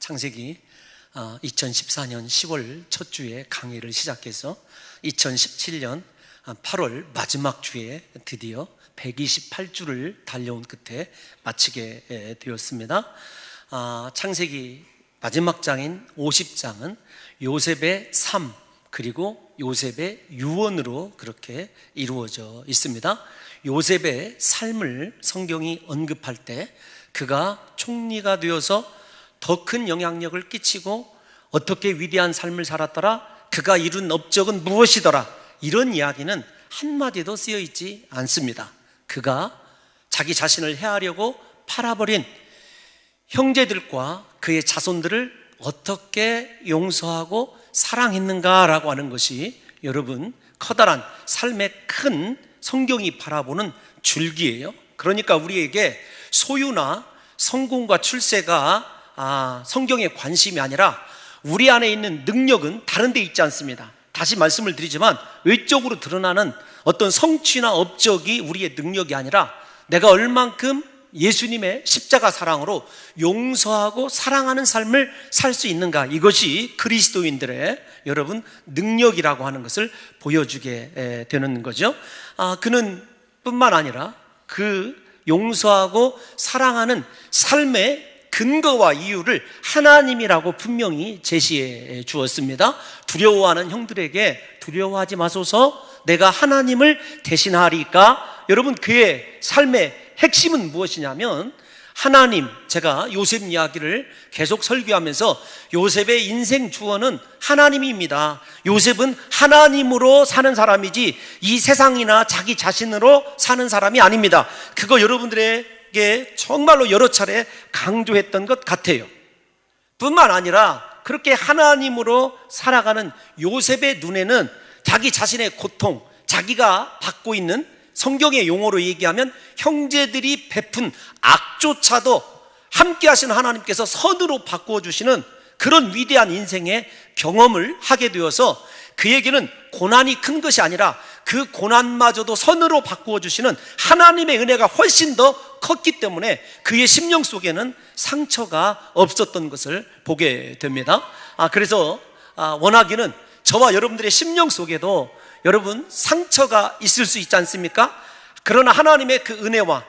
창세기 2014년 10월 첫 주에 강의를 시작해서 2017년 8월 마지막 주에 드디어 128주를 달려온 끝에 마치게 되었습니다. 창세기 마지막 장인 50장은 요셉의 삶 그리고 요셉의 유언으로 그렇게 이루어져 있습니다. 요셉의 삶을 성경이 언급할 때 그가 총리가 되어서 더 큰 영향력을 끼치고 어떻게 위대한 삶을 살았더라, 그가 이룬 업적은 무엇이더라, 이런 이야기는 한마디도 쓰여 있지 않습니다. 그가 자기 자신을 해하려고 팔아버린 형제들과 그의 자손들을 어떻게 용서하고 사랑했는가라고 하는 것이 여러분 커다란 삶의 큰 성경이 바라보는 줄기예요. 그러니까 우리에게 소유나 성공과 출세가 성경의 관심이 아니라 우리 안에 있는 능력은 다른 데 있지 않습니다. 다시 말씀을 드리지만 외적으로 드러나는 어떤 성취나 업적이 우리의 능력이 아니라 내가 얼만큼 예수님의 십자가 사랑으로 용서하고 사랑하는 삶을 살 수 있는가, 이것이 그리스도인들의 여러분 능력이라고 하는 것을 보여주게 되는 거죠. 그는 뿐만 아니라 그 용서하고 사랑하는 삶의 근거와 이유를 하나님이라고 분명히 제시해 주었습니다. 두려워하는 형들에게 두려워하지 마소서, 내가 하나님을 대신하리까. 여러분, 그의 삶의 핵심은 무엇이냐면 하나님, 제가 요셉 이야기를 계속 설교하면서 요셉의 인생 주어는 하나님입니다. 요셉은 하나님으로 사는 사람이지 이 세상이나 자기 자신으로 사는 사람이 아닙니다. 그거 여러분들에게 정말로 여러 차례 강조했던 것 같아요. 뿐만 아니라 그렇게 하나님으로 살아가는 요셉의 눈에는 자기 자신의 고통, 자기가 받고 있는, 성경의 용어로 얘기하면 형제들이 베푼 악조차도 함께 하시는 하나님께서 선으로 바꾸어 주시는 그런 위대한 인생의 경험을 하게 되어서 그에게는 고난이 큰 것이 아니라 그 고난마저도 선으로 바꾸어 주시는 하나님의 은혜가 훨씬 더 컸기 때문에 그의 심령 속에는 상처가 없었던 것을 보게 됩니다. 그래서 원하기는 저와 여러분들의 심령 속에도 여러분 상처가 있을 수 있지 않습니까? 그러나 하나님의 그 은혜와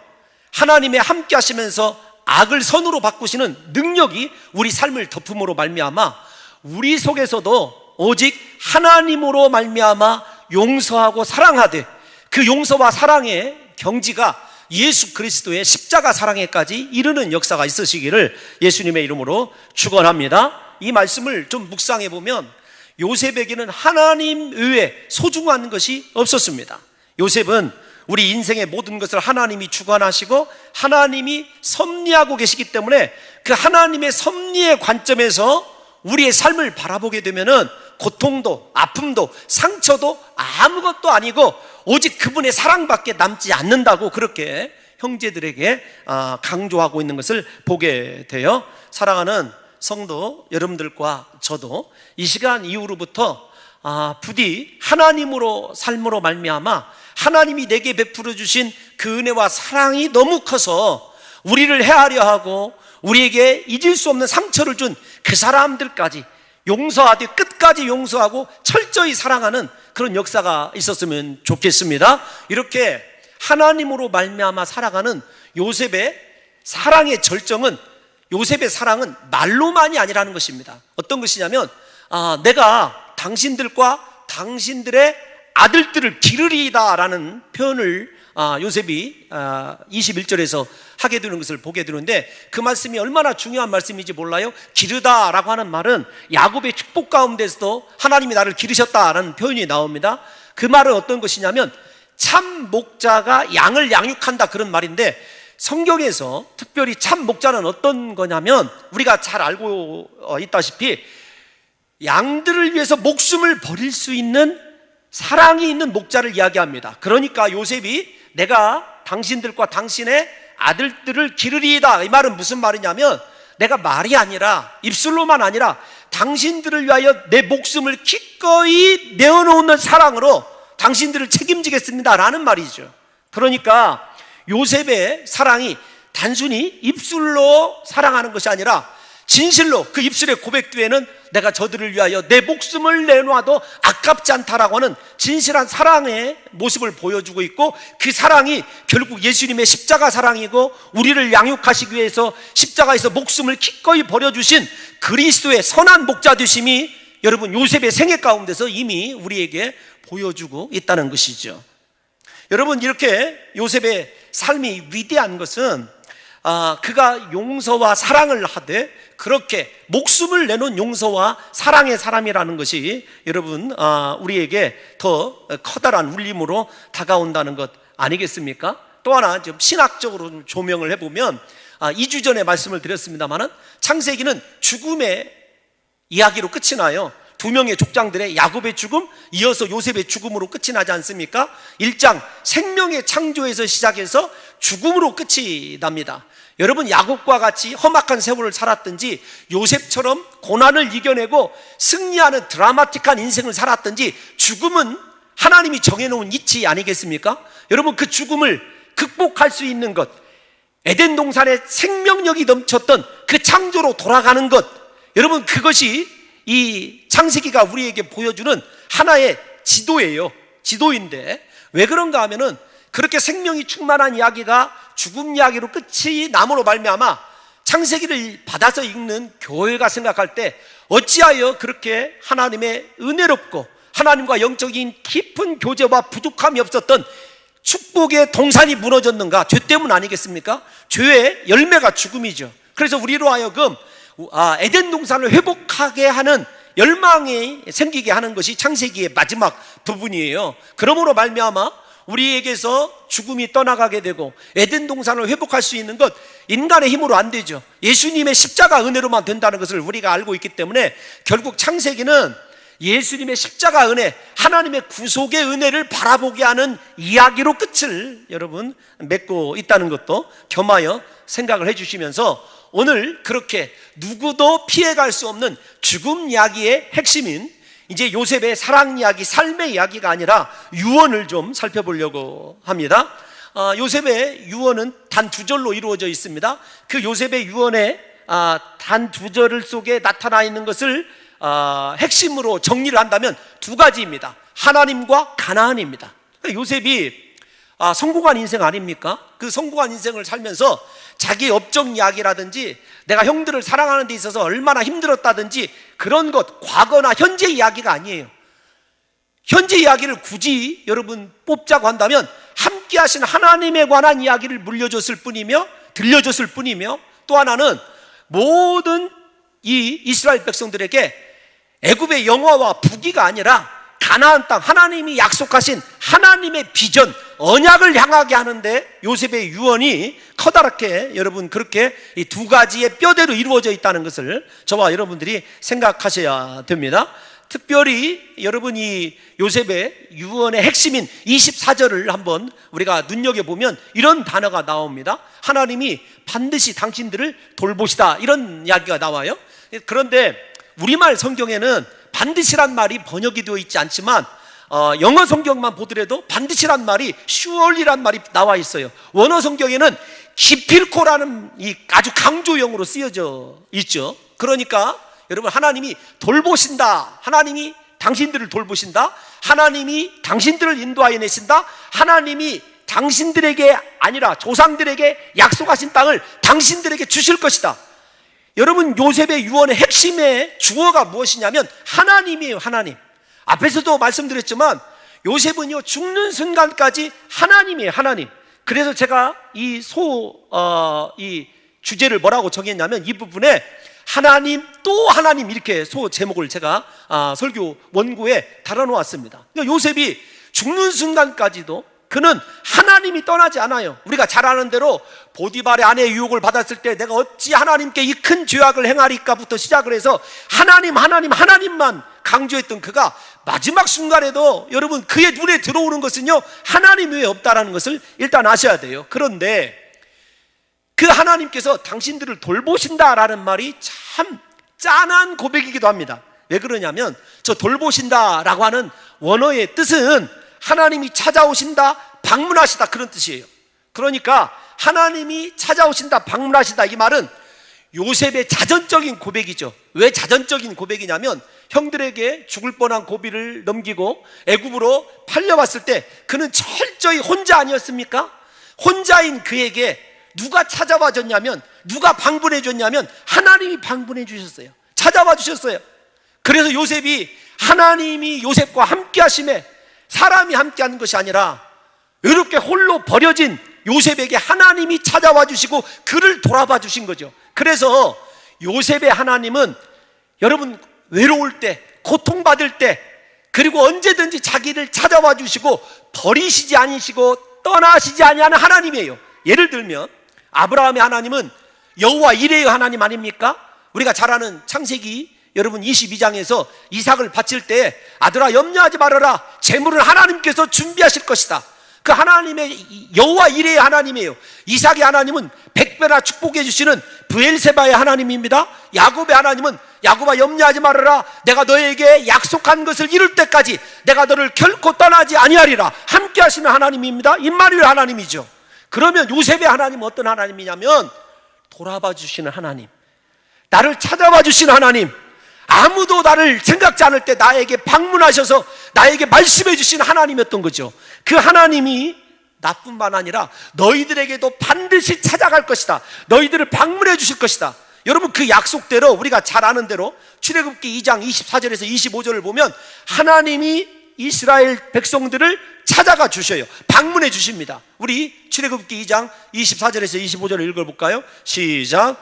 하나님의 함께 하시면서 악을 선으로 바꾸시는 능력이 우리 삶을 덮음으로 말미암아 우리 속에서도 오직 하나님으로 말미암아 용서하고 사랑하되 그 용서와 사랑의 경지가 예수 그리스도의 십자가 사랑에까지 이르는 역사가 있으시기를 예수님의 이름으로 축원합니다. 이 말씀을 좀 묵상해 보면 요셉에게는 하나님 외에 소중한 것이 없었습니다. 요셉은 우리 인생의 모든 것을 하나님이 주관하시고 하나님이 섭리하고 계시기 때문에 그 하나님의 섭리의 관점에서 우리의 삶을 바라보게 되면은 고통도 아픔도 상처도 아무것도 아니고 오직 그분의 사랑밖에 남지 않는다고 그렇게 형제들에게 강조하고 있는 것을 보게 돼요. 사랑하는 성도 여러분들과 저도 이 시간 이후로부터 부디 하나님으로 삶으로 말미암아 하나님이 내게 베풀어 주신 그 은혜와 사랑이 너무 커서 우리를 해하려 하고 우리에게 잊을 수 없는 상처를 준 그 사람들까지 용서하되 끝까지 용서하고 철저히 사랑하는 그런 역사가 있었으면 좋겠습니다. 이렇게 하나님으로 말미암아 살아가는 요셉의 사랑의 절정은, 요셉의 사랑은 말로만이 아니라는 것입니다. 어떤 것이냐면 내가 당신들과 당신들의 아들들을 기르리다라는 표현을 요셉이 21절에서 하게 되는 것을 보게 되는데 그 말씀이 얼마나 중요한 말씀인지 몰라요? 기르다라고 하는 말은 야곱의 축복 가운데서도 하나님이 나를 기르셨다라는 표현이 나옵니다. 그 말은 어떤 것이냐면 참 목자가 양을 양육한다, 그런 말인데 성경에서 특별히 참 목자는 어떤 거냐면 우리가 잘 알고 있다시피 양들을 위해서 목숨을 버릴 수 있는 사랑이 있는 목자를 이야기합니다. 그러니까 요셉이 내가 당신들과 당신의 아들들을 기르리이다, 이 말은 무슨 말이냐면 내가 말이 아니라 입술로만 아니라 당신들을 위하여 내 목숨을 기꺼이 내어놓는 사랑으로 당신들을 책임지겠습니다 라는 말이죠. 그러니까 요셉의 사랑이 단순히 입술로 사랑하는 것이 아니라 진실로 그 입술의 고백 뒤에는 내가 저들을 위하여 내 목숨을 내놔도 아깝지 않다라고 하는 진실한 사랑의 모습을 보여주고 있고, 그 사랑이 결국 예수님의 십자가 사랑이고, 우리를 양육하시기 위해서 십자가에서 목숨을 기꺼이 버려주신 그리스도의 선한 목자 되심이 여러분 요셉의 생애 가운데서 이미 우리에게 보여주고 있다는 것이죠. 여러분, 이렇게 요셉의 삶이 위대한 것은 그가 용서와 사랑을 하되 그렇게 목숨을 내놓은 용서와 사랑의 사람이라는 것이 여러분 우리에게 더 커다란 울림으로 다가온다는 것 아니겠습니까? 또 하나 좀 신학적으로 조명을 해보면 2주 전에 말씀을 드렸습니다마는 창세기는 죽음의 이야기로 끝이 나요. 두 명의 족장들의 야곱의 죽음, 이어서 요셉의 죽음으로 끝이 나지 않습니까? 1장 생명의 창조에서 시작해서 죽음으로 끝이 납니다. 여러분, 야곱과 같이 험악한 세월을 살았든지 요셉처럼 고난을 이겨내고 승리하는 드라마틱한 인생을 살았든지 죽음은 하나님이 정해놓은 이치 아니겠습니까? 여러분, 그 죽음을 극복할 수 있는 것, 에덴 동산에 생명력이 넘쳤던 그 창조로 돌아가는 것, 여러분, 그것이 이 창세기가 우리에게 보여주는 하나의 지도예요. 지도인데 왜 그런가 하면은 그렇게 생명이 충만한 이야기가 죽음 이야기로 끝이 남으로 말미암아 창세기를 받아서 읽는 교회가 생각할 때 어찌하여 그렇게 하나님의 은혜롭고 하나님과 영적인 깊은 교제와 부족함이 없었던 축복의 동산이 무너졌는가? 죄 때문 아니겠습니까? 죄의 열매가 죽음이죠. 그래서 우리로 하여금 에덴 동산을 회복하게 하는 열망이 생기게 하는 것이 창세기의 마지막 부분이에요. 그러므로 말미암아 우리에게서 죽음이 떠나가게 되고 에덴 동산을 회복할 수 있는 것 인간의 힘으로 안 되죠. 예수님의 십자가 은혜로만 된다는 것을 우리가 알고 있기 때문에 결국 창세기는 예수님의 십자가 은혜, 하나님의 구속의 은혜를 바라보게 하는 이야기로 끝을 여러분 맺고 있다는 것도 겸하여 생각을 해주시면서 오늘 그렇게 누구도 피해갈 수 없는 죽음 이야기의 핵심인 이제 요셉의 사랑 이야기, 삶의 이야기가 아니라 유언을 좀 살펴보려고 합니다. 요셉의 유언은 단 2절로 이루어져 있습니다. 그 요셉의 유언의 단 2절 속에 나타나 있는 것을 핵심으로 정리를 한다면 2가지입니다. 하나님과 가나안입니다. 요셉이 성공한 인생 아닙니까? 그 성공한 인생을 살면서 자기 업적 이야기라든지 내가 형들을 사랑하는 데 있어서 얼마나 힘들었다든지 그런 것, 과거나 현재 이야기가 아니에요. 현재 이야기를 굳이 여러분 뽑자고 한다면 함께 하신 하나님에 관한 이야기를 들려줬을 뿐이며 또 하나는 모든 이 이스라엘 백성들에게 애굽의 영화와 부귀가 아니라 가나안 땅, 하나님이 약속하신 하나님의 비전, 언약을 향하게 하는데 요셉의 유언이 커다랗게 여러분 그렇게 이 2가지의 뼈대로 이루어져 있다는 것을 저와 여러분들이 생각하셔야 됩니다. 특별히 여러분이 요셉의 유언의 핵심인 24절을 한번 우리가 눈여겨보면 이런 단어가 나옵니다. 하나님이 반드시 당신들을 돌보시다, 이런 이야기가 나와요. 그런데 우리말 성경에는 반드시란 말이 번역이 되어 있지 않지만 영어 성경만 보더라도 반드시란 말이 surely란 말이 나와 있어요. 원어 성경에는 기필코라는 이 아주 강조형으로 쓰여져 있죠. 그러니까 여러분, 하나님이 돌보신다, 하나님이 당신들을 돌보신다, 하나님이 당신들을 인도하여 내신다, 하나님이 당신들에게 아니라 조상들에게 약속하신 땅을 당신들에게 주실 것이다. 여러분, 요셉의 유언의 핵심의 주어가 무엇이냐면 하나님이에요. 하나님. 앞에서도 말씀드렸지만 요셉은요 죽는 순간까지 하나님이에요. 하나님. 그래서 제가 이 주제를 뭐라고 정했냐면 이 부분에 하나님 또 하나님, 이렇게 제목을 제가 설교 원고에 달아놓았습니다. 그러니까 요셉이 죽는 순간까지도 그는 하나님이 떠나지 않아요. 우리가 잘 아는 대로 보디발의 아내의 유혹을 받았을 때 내가 어찌 하나님께 이 큰 죄악을 행하리까부터 시작을 해서 하나님만 강조했던 그가 마지막 순간에도 여러분 그의 눈에 들어오는 것은요 하나님 외에 없다라는 것을 일단 아셔야 돼요. 그런데 그 하나님께서 당신들을 돌보신다라는 말이 참 짠한 고백이기도 합니다. 왜 그러냐면 저 돌보신다라고 하는 원어의 뜻은 하나님이 찾아오신다, 방문하시다, 그런 뜻이에요. 그러니까 하나님이 찾아오신다, 방문하시다, 이 말은 요셉의 자전적인 고백이죠. 왜 자전적인 고백이냐면 형들에게 죽을 뻔한 고비를 넘기고 애굽으로 팔려왔을 때 그는 철저히 혼자 아니었습니까? 혼자인 그에게 누가 찾아와 줬냐면, 누가 방문해 줬냐면 하나님이 방문해 주셨어요. 찾아와 주셨어요. 그래서 요셉이, 하나님이 요셉과 함께 하심에 사람이 함께 하는 것이 아니라 이렇게 홀로 버려진 요셉에게 하나님이 찾아와 주시고 그를 돌아봐 주신 거죠. 그래서 요셉의 하나님은 여러분 외로울 때, 고통받을 때, 그리고 언제든지 자기를 찾아와 주시고 버리시지 않으시고 떠나시지 아니하는 하나님이에요. 예를 들면 아브라함의 하나님은 여호와 이레의 하나님 아닙니까? 우리가 잘 아는 창세기 여러분 22장에서 이삭을 바칠 때 아들아 염려하지 말아라, 재물을 하나님께서 준비하실 것이다. 그 하나님의 여호와 이레의 하나님이에요. 이삭의 하나님은 100배나 축복해 주시는 브엘세바의 하나님입니다. 야곱의 하나님은 야곱아 염려하지 말아라, 내가 너에게 약속한 것을 이룰 때까지 내가 너를 결코 떠나지 아니하리라, 함께 하시는 하나님입니다. 임마누엘 하나님이죠. 그러면 요셉의 하나님은 어떤 하나님이냐면 돌아봐 주시는 하나님, 나를 찾아와 주시는 하나님, 아무도 나를 생각지 않을 때 나에게 방문하셔서 나에게 말씀해 주신 하나님이었던 거죠. 그 하나님이 나뿐만 아니라 너희들에게도 반드시 찾아갈 것이다, 너희들을 방문해 주실 것이다. 여러분 그 약속대로 우리가 잘 아는 대로 출애굽기 2장 24절에서 25절을 보면 하나님이 이스라엘 백성들을 찾아가 주셔요. 방문해 주십니다. 우리 출애굽기 2장 24절에서 25절을 읽어볼까요? 시작.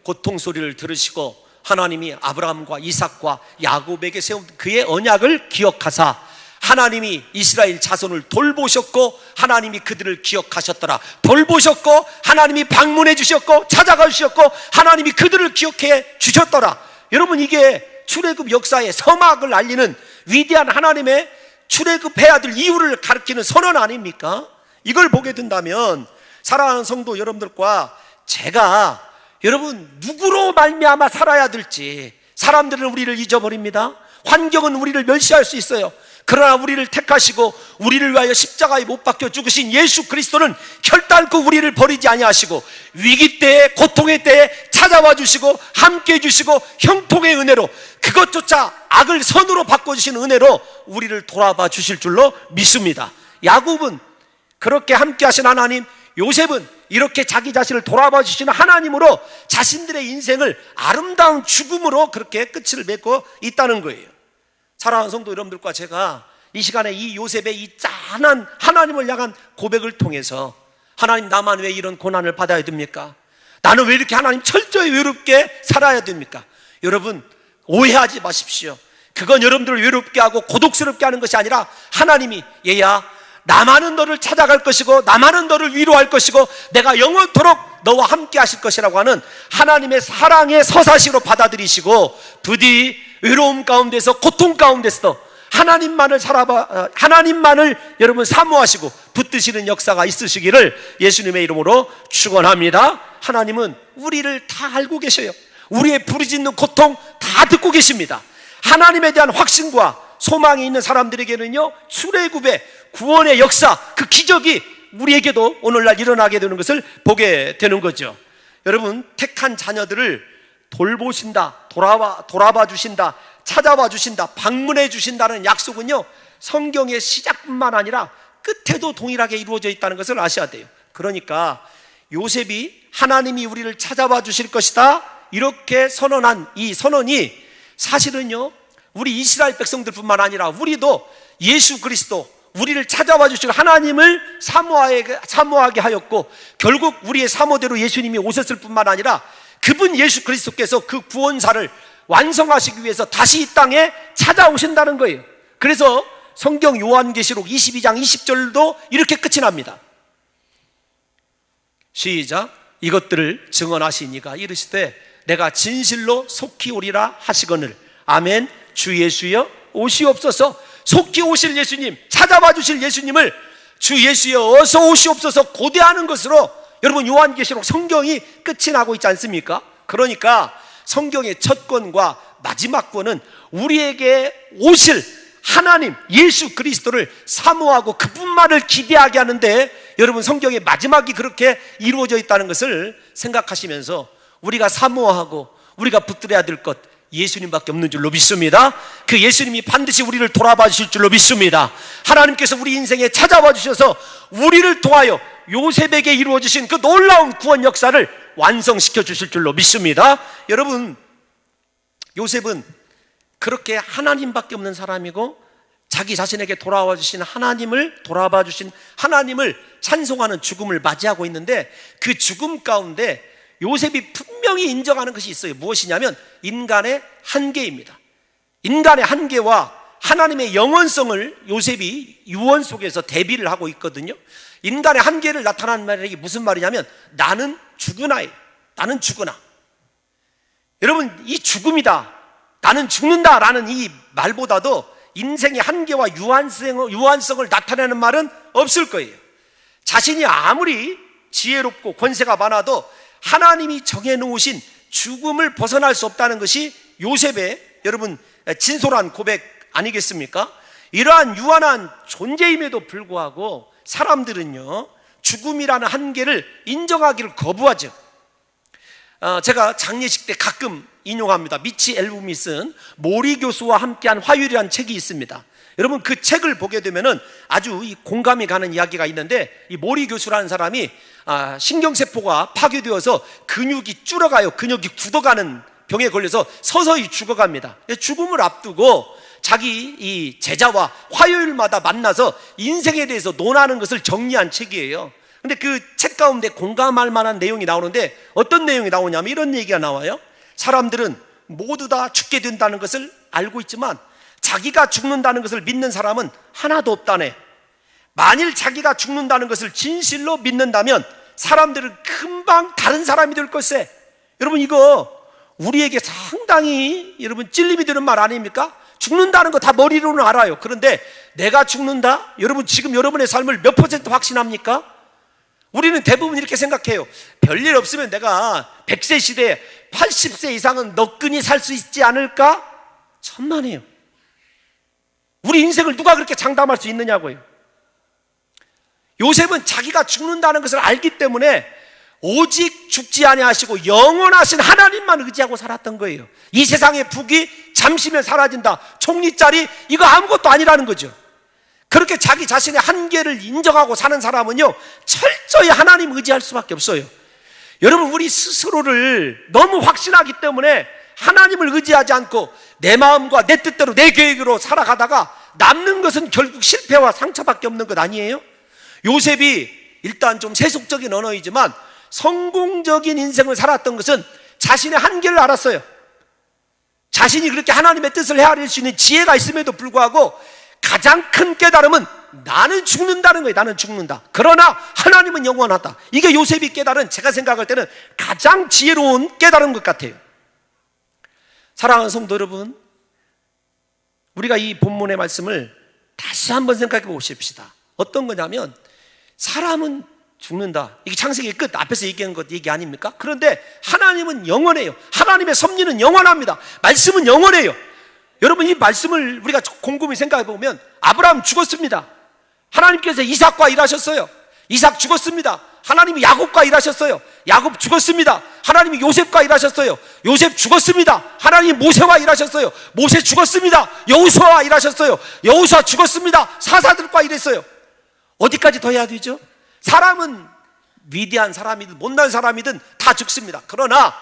고통 소리를 들으시고 하나님이 아브라함과 이삭과 야곱에게 세운 그의 언약을 기억하사 하나님이 이스라엘 자손을 돌보셨고 하나님이 그들을 기억하셨더라. 돌보셨고 하나님이 방문해 주셨고 찾아가 주셨고 하나님이 그들을 기억해 주셨더라. 여러분 이게 출애굽 역사의 서막을 알리는 위대한 하나님의 출애굽해야 될 이유를 가리키는 선언 아닙니까? 이걸 보게 된다면 사랑하는 성도 여러분들과 제가 여러분 누구로 말미암아 살아야 될지, 사람들은 우리를 잊어버립니다. 환경은 우리를 멸시할 수 있어요. 그러나 우리를 택하시고 우리를 위하여 십자가에 못 박혀 죽으신 예수 그리스도는 결단코 우리를 버리지 아니하시고 위기 때에, 고통의 때에 찾아와 주시고 함께 해주시고 형통의 은혜로, 그것조차 악을 선으로 바꿔주시는 은혜로 우리를 돌아봐 주실 줄로 믿습니다. 야곱은 그렇게 함께 하신 하나님, 요셉은 이렇게 자기 자신을 돌아봐 주시는 하나님으로 자신들의 인생을 아름다운 죽음으로 그렇게 끝을 맺고 있다는 거예요. 사랑하는 성도 여러분들과 제가 이 시간에 이 요셉의 이 짠한 하나님을 향한 고백을 통해서 하나님, 나만 왜 이런 고난을 받아야 됩니까? 나는 왜 이렇게 하나님 철저히 외롭게 살아야 됩니까? 여러분 오해하지 마십시오. 그건 여러분들을 외롭게 하고 고독스럽게 하는 것이 아니라 하나님이 얘야 나만은 너를 찾아갈 것이고 나만은 너를 위로할 것이고 내가 영원토록 너와 함께 하실 것이라고 하는 하나님의 사랑의 서사시로 받아들이시고 부디 외로움 가운데서, 고통 가운데서 하나님만을 여러분 사모하시고 붙드시는 역사가 있으시기를 예수님의 이름으로 축원합니다. 하나님은 우리를 다 알고 계셔요. 우리의 부르짖는 고통 다 듣고 계십니다. 하나님에 대한 확신과 소망이 있는 사람들에게는요, 출애굽의 구원의 역사, 그 기적이 우리에게도 오늘날 일어나게 되는 것을 보게 되는 거죠. 여러분, 택한 자녀들을 돌보신다, 돌아봐 주신다, 찾아와 주신다, 방문해 주신다는 약속은요, 성경의 시작뿐만 아니라 끝에도 동일하게 이루어져 있다는 것을 아셔야 돼요. 그러니까 요셉이 하나님이 우리를 찾아와 주실 것이다 이렇게 선언한 이 선언이 사실은요, 우리 이스라엘 백성들뿐만 아니라 우리도 예수 그리스도, 우리를 찾아와 주실 하나님을 사모하게 하였고, 결국 우리의 사모대로 예수님이 오셨을 뿐만 아니라 그분 예수 그리스도께서 그 구원사를 완성하시기 위해서 다시 이 땅에 찾아오신다는 거예요. 그래서 성경 요한계시록 22장 20절도 이렇게 끝이 납니다. 시작. 이것들을 증언하시니가 이르시되 내가 진실로 속히 오리라 하시거늘 아멘. 주 예수여 오시옵소서. 속히 오실 예수님, 찾아와 주실 예수님을 주 예수여 어서 오시옵소서 고대하는 것으로 여러분 요한계시록 성경이 끝이 나고 있지 않습니까? 그러니까 성경의 첫 권과 마지막 권은 우리에게 오실 하나님 예수 그리스도를 사모하고 그분만을 기대하게 하는데 여러분 성경의 마지막이 그렇게 이루어져 있다는 것을 생각하시면서 우리가 사모하고 우리가 붙들어야 될 것, 예수님밖에 없는 줄로 믿습니다. 그 예수님이 반드시 우리를 돌아봐 주실 줄로 믿습니다. 하나님께서 우리 인생에 찾아와 주셔서 우리를 통하여 요셉에게 이루어 주신 그 놀라운 구원 역사를 완성시켜 주실 줄로 믿습니다. 여러분, 요셉은 그렇게 하나님밖에 없는 사람이고 자기 자신에게 돌아와 주신 하나님을, 돌아봐 주신 하나님을 찬송하는 죽음을 맞이하고 있는데, 그 죽음 가운데 요셉이 분명히 인정하는 것이 있어요. 무엇이냐면 인간의 한계입니다. 인간의 한계와 하나님의 영원성을 요셉이 유언 속에서 대비를 하고 있거든요. 인간의 한계를 나타나는 말이 무슨 말이냐면 나는 죽으나예요. 나는 죽으나. 여러분, 이 죽음이다, 나는 죽는다라는 이 말보다도 인생의 한계와 유한성을 나타내는 말은 없을 거예요. 자신이 아무리 지혜롭고 권세가 많아도 하나님이 정해놓으신 죽음을 벗어날 수 없다는 것이 요셉의, 여러분, 진솔한 고백 아니겠습니까? 이러한 유한한 존재임에도 불구하고 사람들은요, 죽음이라는 한계를 인정하기를 거부하죠. 제가 장례식 때 가끔 인용합니다. 미치 엘붐이 쓴 모리 교수와 함께한 화요일이라는 책이 있습니다. 여러분, 그 책을 보게 되면은 아주 공감이 가는 이야기가 있는데, 이 모리 교수라는 사람이 신경세포가 파괴되어서 근육이 줄어가요. 근육이 굳어가는 병에 걸려서 서서히 죽어갑니다. 죽음을 앞두고 자기 이 제자와 화요일마다 만나서 인생에 대해서 논하는 것을 정리한 책이에요. 근데 그 책 가운데 공감할 만한 내용이 나오는데, 어떤 내용이 나오냐면 이런 얘기가 나와요. 사람들은 모두 다 죽게 된다는 것을 알고 있지만 자기가 죽는다는 것을 믿는 사람은 하나도 없다네. 만일 자기가 죽는다는 것을 진실로 믿는다면 사람들은 금방 다른 사람이 될 것세. 여러분, 이거 우리에게 상당히 여러분 찔림이 드는 말 아닙니까? 죽는다는 거 다 머리로는 알아요. 그런데 내가 죽는다? 여러분, 지금 여러분의 삶을 몇 % 확신합니까? 우리는 대부분 이렇게 생각해요. 별일 없으면 내가 100세 시대에 80세 이상은 너끈히 살 수 있지 않을까? 천만에요. 우리 인생을 누가 그렇게 장담할 수 있느냐고요. 요셉은 자기가 죽는다는 것을 알기 때문에 오직 죽지 아니하시고 영원하신 하나님만 의지하고 살았던 거예요. 이 세상의 북이 잠시면 사라진다, 총리짜리, 이거 아무것도 아니라는 거죠. 그렇게 자기 자신의 한계를 인정하고 사는 사람은요, 철저히 하나님 의지할 수밖에 없어요. 여러분, 우리 스스로를 너무 확신하기 때문에 하나님을 의지하지 않고 내 마음과 내 뜻대로 내 계획으로 살아가다가 남는 것은 결국 실패와 상처밖에 없는 것 아니에요? 요셉이 일단 좀 세속적인 언어이지만 성공적인 인생을 살았던 것은 자신의 한계를 알았어요. 자신이 그렇게 하나님의 뜻을 헤아릴 수 있는 지혜가 있음에도 불구하고 가장 큰 깨달음은 나는 죽는다는 거예요. 나는 죽는다. 그러나 하나님은 영원하다. 이게 요셉이 깨달은, 제가 생각할 때는 가장 지혜로운 깨달은 것 같아요. 사랑하는 성도 여러분, 우리가 이 본문의 말씀을 다시 한번 생각해 보십시다. 어떤 거냐면 사람은 죽는다. 이게 창세기 끝 앞에서 얘기한 것 얘기 아닙니까? 그런데 하나님은 영원해요. 하나님의 섭리는 영원합니다. 말씀은 영원해요. 여러분, 이 말씀을 우리가 곰곰이 생각해 보면 아브라함 죽었습니다. 하나님께서 이삭과 일하셨어요. 이삭 죽었습니다. 하나님이 야곱과 일하셨어요. 야곱 죽었습니다. 하나님이 요셉과 일하셨어요. 요셉 죽었습니다. 하나님이 모세와 일하셨어요. 모세 죽었습니다. 여호수아와 일하셨어요. 여호수아 죽었습니다. 사사들과 일했어요. 어디까지 더 해야 되죠? 사람은 위대한 사람이든 못난 사람이든 다 죽습니다. 그러나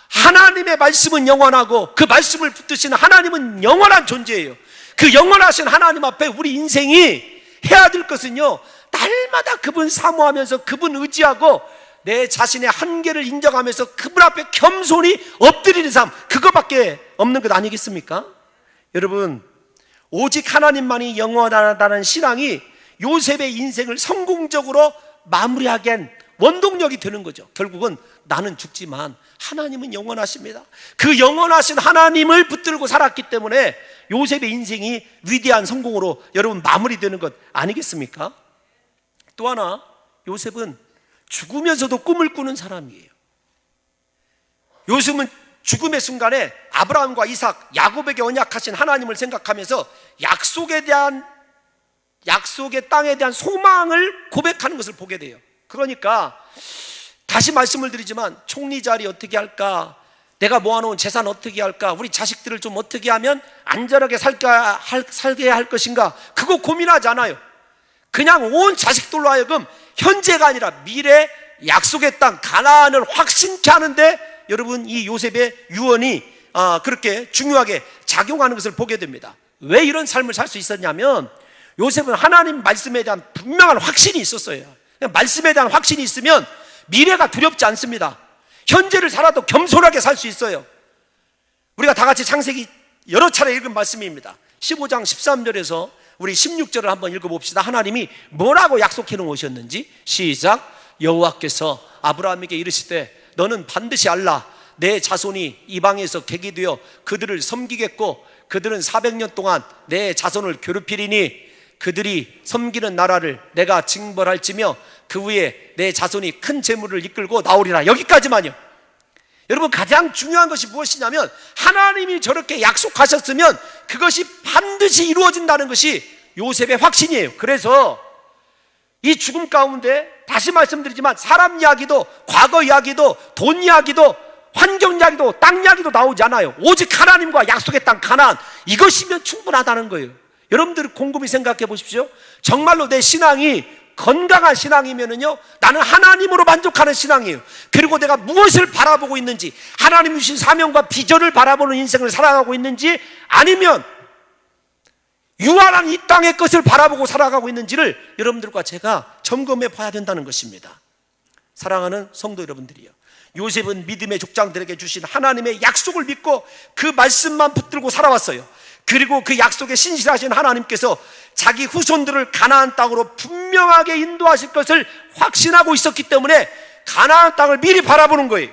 하나님의 말씀은 영원하고 그 말씀을 붙드시는 하나님은 영원한 존재예요. 그 영원하신 하나님 앞에 우리 인생이 해야 될 것은요, 날마다 그분 사모하면서 그분 의지하고 내 자신의 한계를 인정하면서 그분 앞에 겸손히 엎드리는 삶, 그거밖에 없는 것 아니겠습니까? 여러분, 오직 하나님만이 영원하다는 신앙이 요셉의 인생을 성공적으로 마무리하기엔 원동력이 되는 거죠. 결국은 나는 죽지만 하나님은 영원하십니다. 그 영원하신 하나님을 붙들고 살았기 때문에 요셉의 인생이 위대한 성공으로 여러분 마무리되는 것 아니겠습니까? 또 하나, 요셉은 죽으면서도 꿈을 꾸는 사람이에요. 요셉은 죽음의 순간에 아브라함과 이삭, 야곱에게 언약하신 하나님을 생각하면서 약속에 대한 약속의 땅에 대한 소망을 고백하는 것을 보게 돼요. 그러니까 다시 말씀을 드리지만 총리 자리 어떻게 할까, 내가 모아놓은 재산 어떻게 할까, 우리 자식들을 좀 어떻게 하면 안전하게 살게 할 것인가, 그거 고민하지 않아요. 그냥 온 자식들로 하여금 현재가 아니라 미래 약속의 땅 가나안을 확신케 하는데 여러분 이 요셉의 유언이 그렇게 중요하게 작용하는 것을 보게 됩니다. 왜 이런 삶을 살 수 있었냐면 요셉은 하나님 말씀에 대한 분명한 확신이 있었어요. 말씀에 대한 확신이 있으면 미래가 두렵지 않습니다. 현재를 살아도 겸손하게 살 수 있어요. 우리가 다 같이 창세기 여러 차례 읽은 말씀입니다. 15장 13절에서 우리 16절을 한번 읽어봅시다. 하나님이 뭐라고 약속해 놓으셨는지 시작. 여호와께서 아브라함에게 이르시되 너는 반드시 알라. 내 자손이 이방에서 객이 되어 그들을 섬기겠고 그들은 400년 동안 내 자손을 괴롭히리니 그들이 섬기는 나라를 내가 징벌할지며 그 후에 내 자손이 큰 재물을 이끌고 나오리라. 여기까지만요. 여러분 가장 중요한 것이 무엇이냐면 하나님이 저렇게 약속하셨으면 그것이 반드시 이루어진다는 것이 요셉의 확신이에요. 그래서 이 죽음 가운데 다시 말씀드리지만 사람 이야기도 과거 이야기도 돈 이야기도 환경 이야기도 땅 이야기도 나오지 않아요. 오직 하나님과 약속의 땅 가나안, 이것이면 충분하다는 거예요. 여러분들 곰곰이 생각해 보십시오. 정말로 내 신앙이 건강한 신앙이면은요, 나는 하나님으로 만족하는 신앙이에요. 그리고 내가 무엇을 바라보고 있는지, 하나님 주신 사명과 비전을 바라보는 인생을 살아가고 있는지, 아니면 유한한 이 땅의 것을 바라보고 살아가고 있는지를 여러분들과 제가 점검해 봐야 된다는 것입니다. 사랑하는 성도 여러분들이요, 요셉은 믿음의 족장들에게 주신 하나님의 약속을 믿고 그 말씀만 붙들고 살아왔어요. 그리고 그 약속에 신실하신 하나님께서 자기 후손들을 가나안 땅으로 분명하게 인도하실 것을 확신하고 있었기 때문에 가나안 땅을 미리 바라보는 거예요.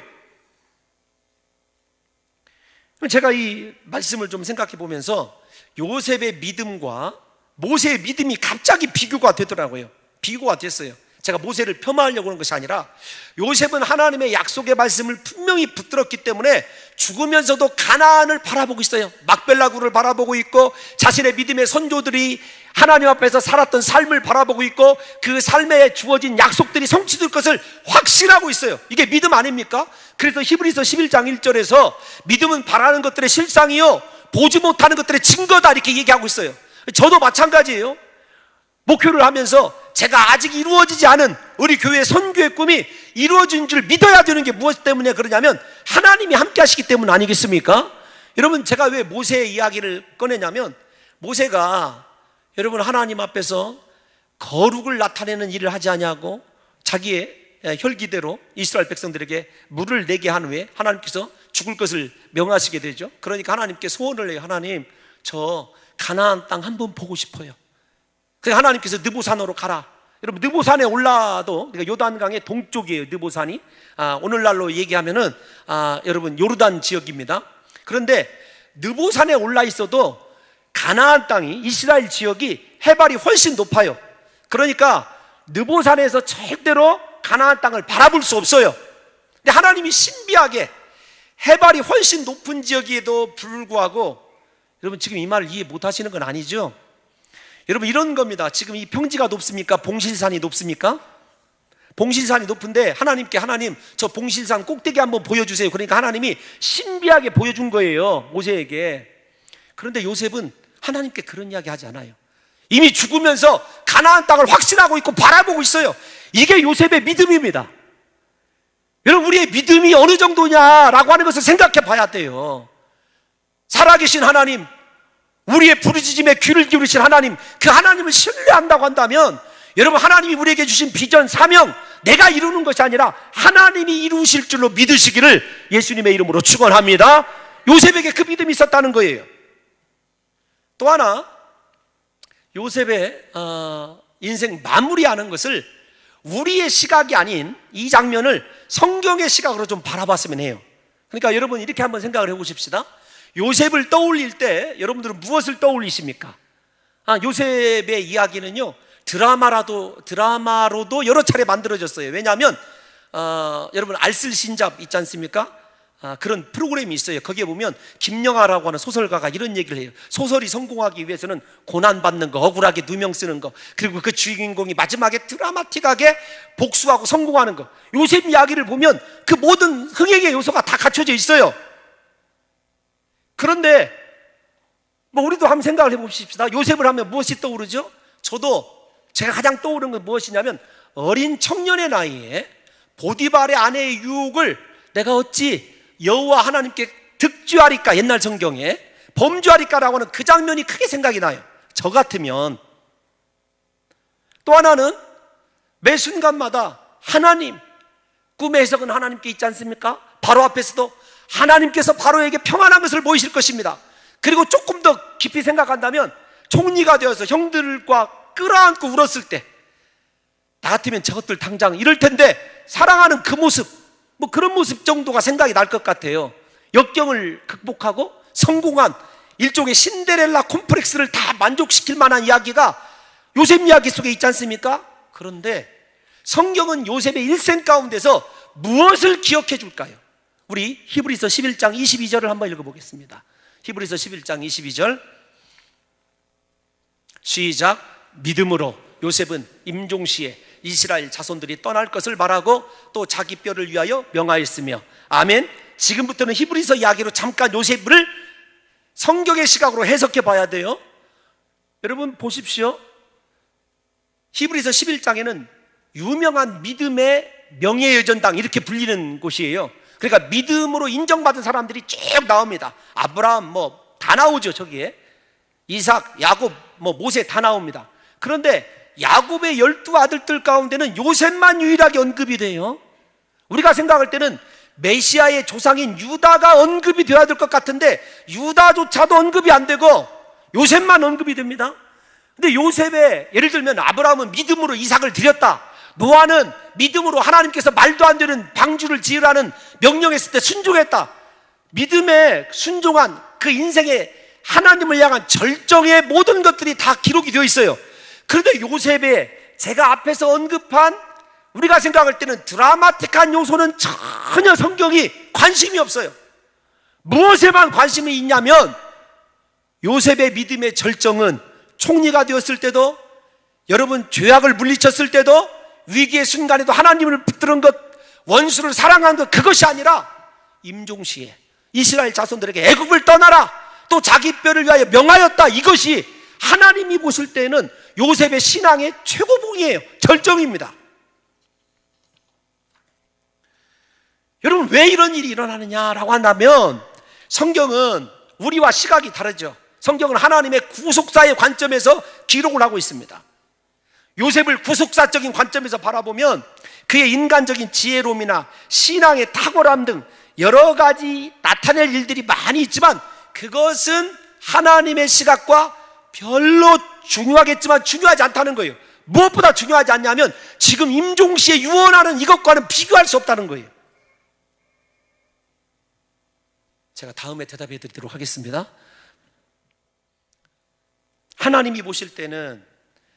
제가 이 말씀을 좀 생각해 보면서 요셉의 믿음과 모세의 믿음이 갑자기 비교가 되더라고요. 비교가 됐어요. 제가 모세를 폄하하려고 하는 것이 아니라 요셉은 하나님의 약속의 말씀을 분명히 붙들었기 때문에 죽으면서도 가나안을 바라보고 있어요. 막벨라굴을 바라보고 있고 자신의 믿음의 선조들이 하나님 앞에서 살았던 삶을 바라보고 있고 그 삶에 주어진 약속들이 성취될 것을 확신하고 있어요. 이게 믿음 아닙니까? 그래서 히브리서 11장 1절에서 믿음은 바라는 것들의 실상이요 보지 못하는 것들의 증거다, 이렇게 얘기하고 있어요. 저도 마찬가지예요. 목표를 하면서 제가 아직 이루어지지 않은 우리 교회의 선교의 꿈이 이루어진 줄 믿어야 되는 게 무엇 때문에 그러냐면 하나님이 함께 하시기 때문 아니겠습니까? 여러분, 제가 왜 모세의 이야기를 꺼내냐면 모세가 여러분 하나님 앞에서 거룩을 나타내는 일을 하지 아니하고 자기의 혈기대로 이스라엘 백성들에게 물을 내게 한 후에 하나님께서 죽을 것을 명하시게 되죠. 그러니까 하나님께 소원을 내요. 하나님, 저 가나안 땅 한번 보고 싶어요. 그래서 하나님께서 느보산으로 가라. 여러분, 느보산에 올라도, 그러니까 요단강의 동쪽이에요, 느보산이. 오늘날로 얘기하면은 여러분 요르단 지역입니다. 그런데 느보산에 올라 있어도 가나안 땅이, 이스라엘 지역이 해발이 훨씬 높아요. 그러니까 느보산에서 절대로 가나안 땅을 바라볼 수 없어요. 근데 하나님이 신비하게 해발이 훨씬 높은 지역에도 불구하고, 여러분 지금 이 말을 이해 못 하시는 건 아니죠? 여러분 이런 겁니다. 지금 이 평지가 높습니까? 봉실산이 높습니까? 봉실산이 높은데 하나님께, 하나님 저 봉실산 꼭대기 한번 보여주세요. 그러니까 하나님이 신비하게 보여준 거예요, 모세에게. 그런데 요셉은 하나님께 그런 이야기 하지 않아요. 이미 죽으면서 가나안 땅을 확신하고 있고 바라보고 있어요. 이게 요셉의 믿음입니다. 여러분, 우리의 믿음이 어느 정도냐라고 하는 것을 생각해 봐야 돼요. 살아계신 하나님, 우리의 부르짖음에 귀를 기울이신 하나님, 그 하나님을 신뢰한다고 한다면 여러분, 하나님이 우리에게 주신 비전, 사명, 내가 이루는 것이 아니라 하나님이 이루실 줄로 믿으시기를 예수님의 이름으로 축원합니다. 요셉에게 그 믿음이 있었다는 거예요. 또 하나, 요셉의 인생 마무리하는 것을 우리의 시각이 아닌 이 장면을 성경의 시각으로 좀 바라봤으면 해요. 그러니까 여러분 이렇게 한번 생각을 해보십시다. 요셉을 떠올릴 때 여러분들은 무엇을 떠올리십니까? 요셉의 이야기는요, 드라마로도 여러 차례 만들어졌어요. 왜냐하면 여러분 알쓸신잡 있지 않습니까? 그런 프로그램이 있어요. 거기에 보면 김영하라고 하는 소설가가 이런 얘기를 해요. 소설이 성공하기 위해서는 고난받는 거, 억울하게 누명 쓰는 거, 그리고 그 주인공이 마지막에 드라마틱하게 복수하고 성공하는 거. 요셉 이야기를 보면 그 모든 흥행의 요소가 다 갖춰져 있어요. 그런데 우리도 한번 생각을 해봅시다. 요셉을 하면 무엇이 떠오르죠? 제가 가장 떠오르는 건 무엇이냐면, 어린 청년의 나이에 보디발의 아내의 유혹을 내가 어찌 여호와 하나님께 득죄하리까, 옛날 성경에 범죄하리까라고 하는 그 장면이 크게 생각이 나요. 저 같으면. 또 하나는 매 순간마다 하나님, 꿈의 해석은 하나님께 있지 않습니까? 바로 앞에서도 하나님께서 바로에게 평안한 것을 보이실 것입니다. 그리고 조금 더 깊이 생각한다면, 총리가 되어서 형들과 끌어안고 울었을 때, 나 같으면 저것들 당장 이럴 텐데, 사랑하는 그 모습, 그런 모습 정도가 생각이 날 것 같아요. 역경을 극복하고 성공한 일종의 신데렐라 콤플렉스를 다 만족시킬 만한 이야기가 요셉 이야기 속에 있지 않습니까? 그런데 성경은 요셉의 일생 가운데서 무엇을 기억해 줄까요? 우리 히브리서 11장 22절을 한번 읽어보겠습니다. 히브리서 11장 22절 시작. 믿음으로 요셉은 임종시에 이스라엘 자손들이 떠날 것을 말하고 또 자기 뼈를 위하여 명하였으며. 아멘. 지금부터는 히브리서 이야기로 잠깐 요셉을 성경의 시각으로 해석해 봐야 돼요. 여러분 보십시오. 히브리서 11장에는 유명한 믿음의 명예여전당 이렇게 불리는 곳이에요. 그러니까 믿음으로 인정받은 사람들이 쭉 나옵니다. 아브라함 다 나오죠. 저기에 이삭, 야곱, 모세 다 나옵니다. 그런데 야곱의 12아들들 가운데는 요셉만 유일하게 언급이 돼요. 우리가 생각할 때는 메시아의 조상인 유다가 언급이 되어야 될 것 같은데, 유다조차도 언급이 안 되고 요셉만 언급이 됩니다. 근데 요셉의, 예를 들면 아브라함은 믿음으로 이삭을 드렸다, 노아는 믿음으로 하나님께서 말도 안 되는 방주를 지으라는 명령했을 때 순종했다. 믿음에 순종한 그 인생의 하나님을 향한 절정의 모든 것들이 다 기록이 되어 있어요. 그런데 요셉의 제가 앞에서 언급한 우리가 생각할 때는 드라마틱한 요소는 전혀 성경이 관심이 없어요. 무엇에만 관심이 있냐면, 요셉의 믿음의 절정은 총리가 되었을 때도, 여러분 죄악을 물리쳤을 때도, 위기의 순간에도 하나님을 붙드는 것, 원수를 사랑한 것, 그것이 아니라 임종시에 이스라엘 자손들에게 애굽을 떠나라, 또 자기 뼈를 위하여 명하였다. 이것이 하나님이 보실 때는 요셉의 신앙의 최고봉이에요. 절정입니다. 여러분 왜 이런 일이 일어나느냐라고 한다면, 성경은 우리와 시각이 다르죠. 성경은 하나님의 구속사의 관점에서 기록을 하고 있습니다. 요셉을 구속사적인 관점에서 바라보면 그의 인간적인 지혜로움이나 신앙의 탁월함 등 여러 가지 나타낼 일들이 많이 있지만, 그것은 하나님의 시각과 별로 중요하겠지만 중요하지 않다는 거예요. 무엇보다 중요하지 않냐면, 지금 임종시에 유언하는 이것과는 비교할 수 없다는 거예요. 제가 다음에 대답해 드리도록 하겠습니다. 하나님이 보실 때는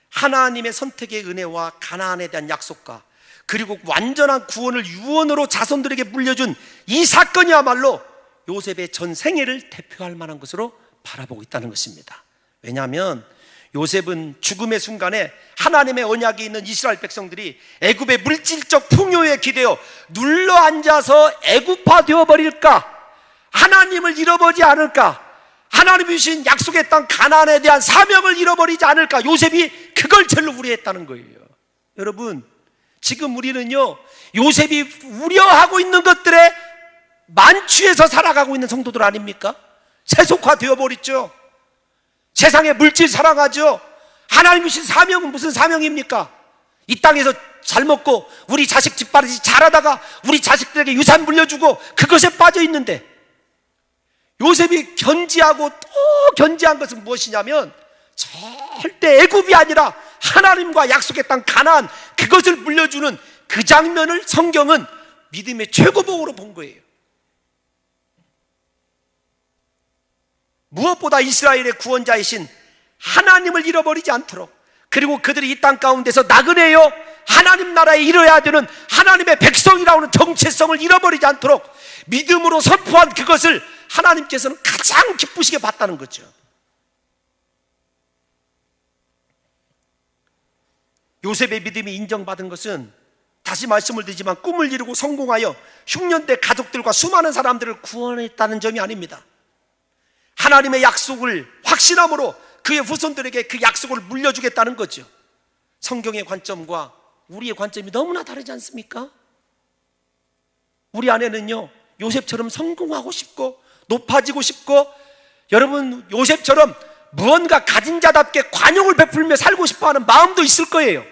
하나님의 선택의 은혜와 가나안에 대한 약속과, 그리고 완전한 구원을 유언으로 자손들에게 물려준 이 사건이야말로 요셉의 전 생애를 대표할 만한 것으로 바라보고 있다는 것입니다. 왜냐하면 요셉은 죽음의 순간에 하나님의 언약이 있는 이스라엘 백성들이 애굽의 물질적 풍요에 기대어 눌러앉아서 애굽화 되어버릴까, 하나님을 잃어버리지 않을까, 하나님이 주신 약속의 땅 가나안에 대한 사명을 잃어버리지 않을까, 요셉이 그걸 제일 우려했다는 거예요. 여러분 지금 우리는요, 요셉이 우려하고 있는 것들에 만취해서 살아가고 있는 성도들 아닙니까? 세속화되어 버렸죠. 세상에 물질 사랑하죠. 하나님이 주신 사명은 무슨 사명입니까? 이 땅에서 잘 먹고 우리 자식 뒷바라지 잘하다가 우리 자식들에게 유산 물려주고 그것에 빠져 있는데, 요셉이 견지하고 또 견지한 것은 무엇이냐면, 절대 애굽이 아니라 하나님과 약속의 땅 가나안, 그것을 물려주는 그 장면을 성경은 믿음의 최고봉으로 본 거예요. 무엇보다 이스라엘의 구원자이신 하나님을 잃어버리지 않도록, 그리고 그들이 이 땅 가운데서 나그네요 하나님 나라에 이뤄야 되는 하나님의 백성이라는 정체성을 잃어버리지 않도록 믿음으로 선포한 그것을 하나님께서는 가장 기쁘시게 봤다는 거죠. 요셉의 믿음이 인정받은 것은 다시 말씀을 드리지만 꿈을 이루고 성공하여 흉년대 가족들과 수많은 사람들을 구원했다는 점이 아닙니다. 하나님의 약속을 확신함으로 그의 후손들에게 그 약속을 물려주겠다는 거죠. 성경의 관점과 우리의 관점이 너무나 다르지 않습니까? 우리 안에는요, 요셉처럼 성공하고 싶고 높아지고 싶고, 여러분 요셉처럼 무언가 가진 자답게 관용을 베풀며 살고 싶어하는 마음도 있을 거예요.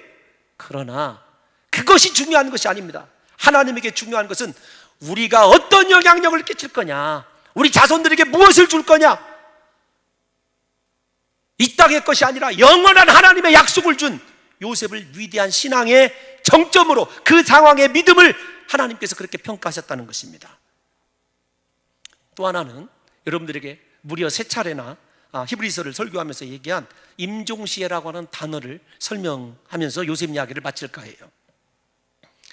그러나 그것이 중요한 것이 아닙니다. 하나님에게 중요한 것은 우리가 어떤 영향력을 끼칠 거냐, 우리 자손들에게 무엇을 줄 거냐, 이 땅의 것이 아니라 영원한 하나님의 약속을 준 요셉을 위대한 신앙의 정점으로, 그 상황의 믿음을 하나님께서 그렇게 평가하셨다는 것입니다. 또 하나는 여러분들에게 무려 3차례나 히브리서를 설교하면서 얘기한 임종시해라고 하는 단어를 설명하면서 요셉 이야기를 마칠까 해요.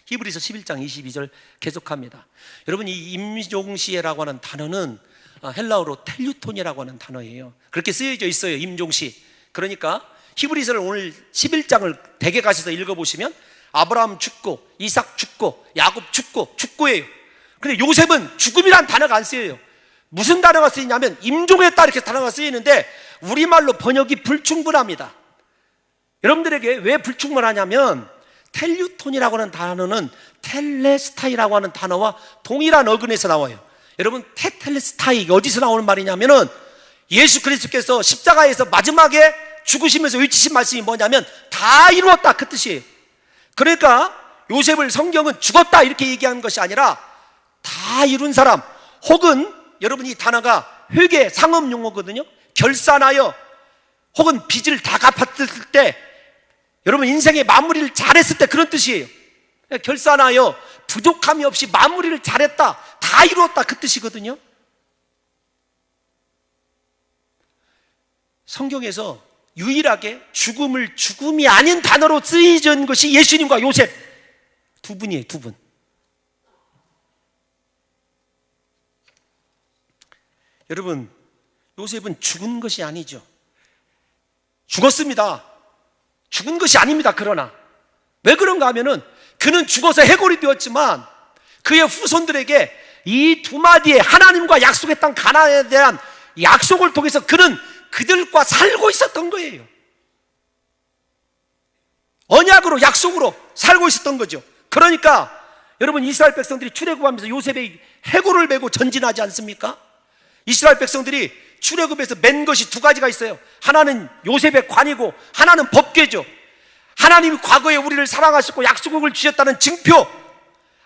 히브리서 11장 22절 계속합니다. 여러분, 이 임종시해라고 하는 단어는 헬라어로 텔류톤이라고 하는 단어예요. 그렇게 쓰여져 있어요, 임종시. 그러니까 히브리서를 오늘 11장을 댁에 가셔서 읽어보시면 아브라함 죽고, 이삭 죽고, 야곱 죽고, 죽고예요. 근데 요셉은 죽음이란 단어가 안 쓰여요. 무슨 단어가 쓰이냐면 임종했다, 이렇게 단어가 쓰이는데 우리말로 번역이 불충분합니다. 여러분들에게 왜 불충분하냐면 텔류톤이라고 하는 단어는 텔레스타이라고 하는 단어와 동일한 어근에서 나와요. 여러분, 테텔레스타이 어디서 나오는 말이냐면은 예수 그리스도께서 십자가에서 마지막에 죽으시면서 외치신 말씀이 뭐냐면 다 이루었다, 그 뜻이에요. 그러니까 요셉을 성경은 죽었다 이렇게 얘기하는 것이 아니라 다 이룬 사람, 혹은 여러분 이 단어가 회계 상업 용어거든요. 결산하여 혹은 빚을 다 갚았을 때, 여러분 인생의 마무리를 잘했을 때 그런 뜻이에요. 결산하여 부족함이 없이 마무리를 잘했다, 다 이루었다, 그 뜻이거든요. 성경에서 유일하게 죽음을 죽음이 아닌 단어로 쓰여진 것이 예수님과 요셉 두 분이에요, 두 분. 여러분, 요셉은 죽은 것이 아니죠. 죽었습니다. 죽은 것이 아닙니다. 그러나 왜 그런가 하면은 그는 죽어서 해골이 되었지만 그의 후손들에게 이 두 마디의 하나님과 약속의 땅 가나안에 대한 약속을 통해서 그는 그들과 살고 있었던 거예요. 언약으로, 약속으로 살고 있었던 거죠. 그러니까 여러분, 이스라엘 백성들이 출애굽하면서 요셉의 해골을 메고 전진하지 않습니까? 이스라엘 백성들이 출애굽에서 맨 것이 두 가지가 있어요. 하나는 요셉의 관이고 하나는 법궤죠. 하나님이 과거에 우리를 사랑하셨고 약속을 주셨다는 증표,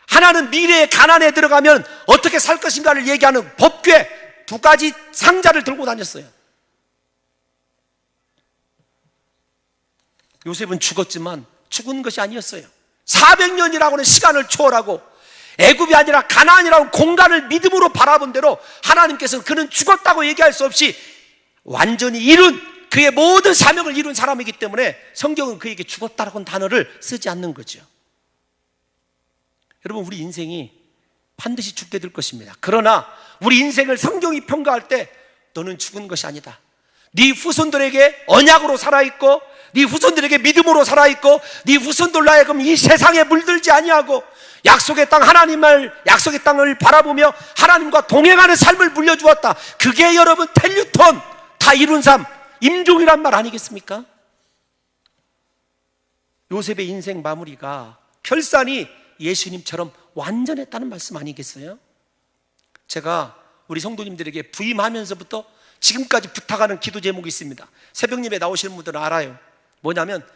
하나는 미래의 가나안에 들어가면 어떻게 살 것인가를 얘기하는 법궤, 두 가지 상자를 들고 다녔어요. 요셉은 죽었지만 죽은 것이 아니었어요. 400년이라고 하는 시간을 초월하고 애굽이 아니라 가나안이라는 공간을 믿음으로 바라본 대로 하나님께서는 그는 죽었다고 얘기할 수 없이 완전히 이룬, 그의 모든 사명을 이룬 사람이기 때문에 성경은 그에게 죽었다라고 하는 단어를 쓰지 않는 거죠. 여러분, 우리 인생이 반드시 죽게 될 것입니다. 그러나 우리 인생을 성경이 평가할 때 너는 죽은 것이 아니다, 네 후손들에게 언약으로 살아있고 네 후손들에게 믿음으로 살아있고 네 후손들로 하여금 이 세상에 물들지 아니하고 약속의 땅, 하나님을, 약속의 땅을 바라보며 하나님과 동행하는 삶을 물려주었다. 그게 여러분 텔류톤, 다 이룬 삶, 임종이란 말 아니겠습니까? 요셉의 인생 마무리가 결산이 예수님처럼 완전했다는 말씀 아니겠어요? 제가 우리 성도님들에게 부임하면서부터 지금까지 부탁하는 기도 제목이 있습니다. 새벽 예배 나오시는 분들은 알아요. 뭐냐면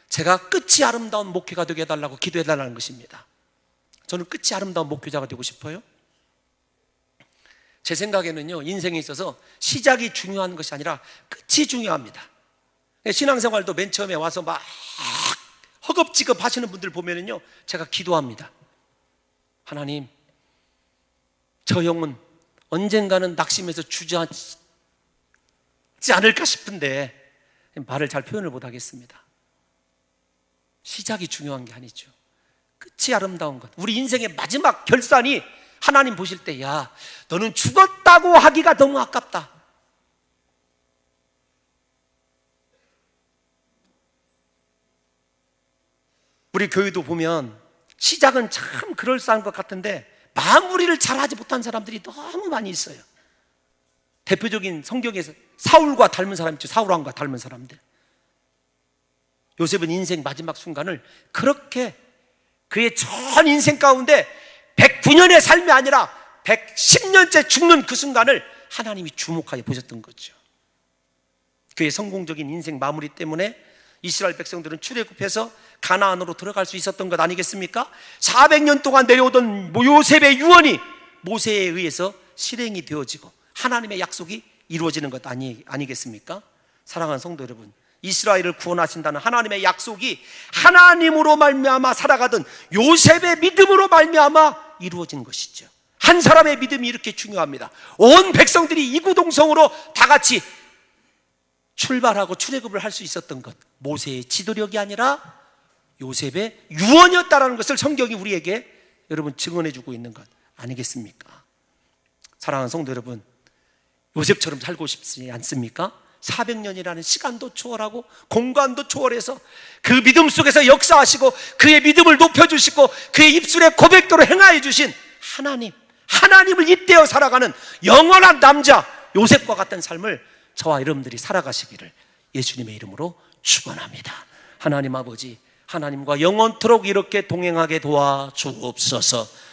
제가 끝이 아름다운 목회가 되게 해달라고 기도해달라는 것입니다. 저는 끝이 아름다운 목회자가 되고 싶어요. 제 생각에는요, 인생에 있어서 시작이 중요한 것이 아니라 끝이 중요합니다. 신앙생활도 맨 처음에 와서 막 허겁지겁 하시는 분들 보면은요, 제가 기도합니다. 하나님, 저 영혼 언젠가는 낙심해서 주저앉지 않을까 싶은데 말을 잘 표현을 못 하겠습니다. 시작이 중요한 게 아니죠. 끝이 아름다운 것. 우리 인생의 마지막 결산이 하나님 보실 때, 야, 너는 죽었다고 하기가 너무 아깝다. 우리 교회도 보면 시작은 참 그럴싸한 것 같은데 마무리를 잘하지 못한 사람들이 너무 많이 있어요. 대표적인 성경에서 사울과 닮은 사람 있죠. 사울왕과 닮은 사람들. 요셉은 인생 마지막 순간을 그렇게 그의 전 인생 가운데 109년의 삶이 아니라 110년째 죽는 그 순간을 하나님이 주목하여 보셨던 거죠. 그의 성공적인 인생 마무리 때문에 이스라엘 백성들은 출애굽해서 가나안으로 들어갈 수 있었던 것 아니겠습니까? 400년 동안 내려오던 요셉의 유언이 모세에 의해서 실행이 되어지고 하나님의 약속이 이루어지는 것 아니겠습니까? 사랑하는 성도 여러분, 이스라엘을 구원하신다는 하나님의 약속이 하나님으로 말미암아 살아가던 요셉의 믿음으로 말미암아 이루어진 것이죠. 한 사람의 믿음이 이렇게 중요합니다. 온 백성들이 이구동성으로 다 같이 출발하고 출애굽을 할 수 있었던 것, 모세의 지도력이 아니라 요셉의 유언이었다라는 것을 성경이 우리에게 여러분 증언해주고 있는 것 아니겠습니까? 사랑하는 성도 여러분, 요셉처럼 살고 싶지 않습니까? 400년이라는 시간도 초월하고 공간도 초월해서 그 믿음 속에서 역사하시고 그의 믿음을 높여주시고 그의 입술의 고백대로 행하여 주신 하나님을 잇대어 살아가는 영원한 남자 요셉과 같은 삶을 저와 여러분들이 살아가시기를 예수님의 이름으로 축원합니다. 하나님 아버지, 하나님과 영원토록 이렇게 동행하게 도와주옵소서.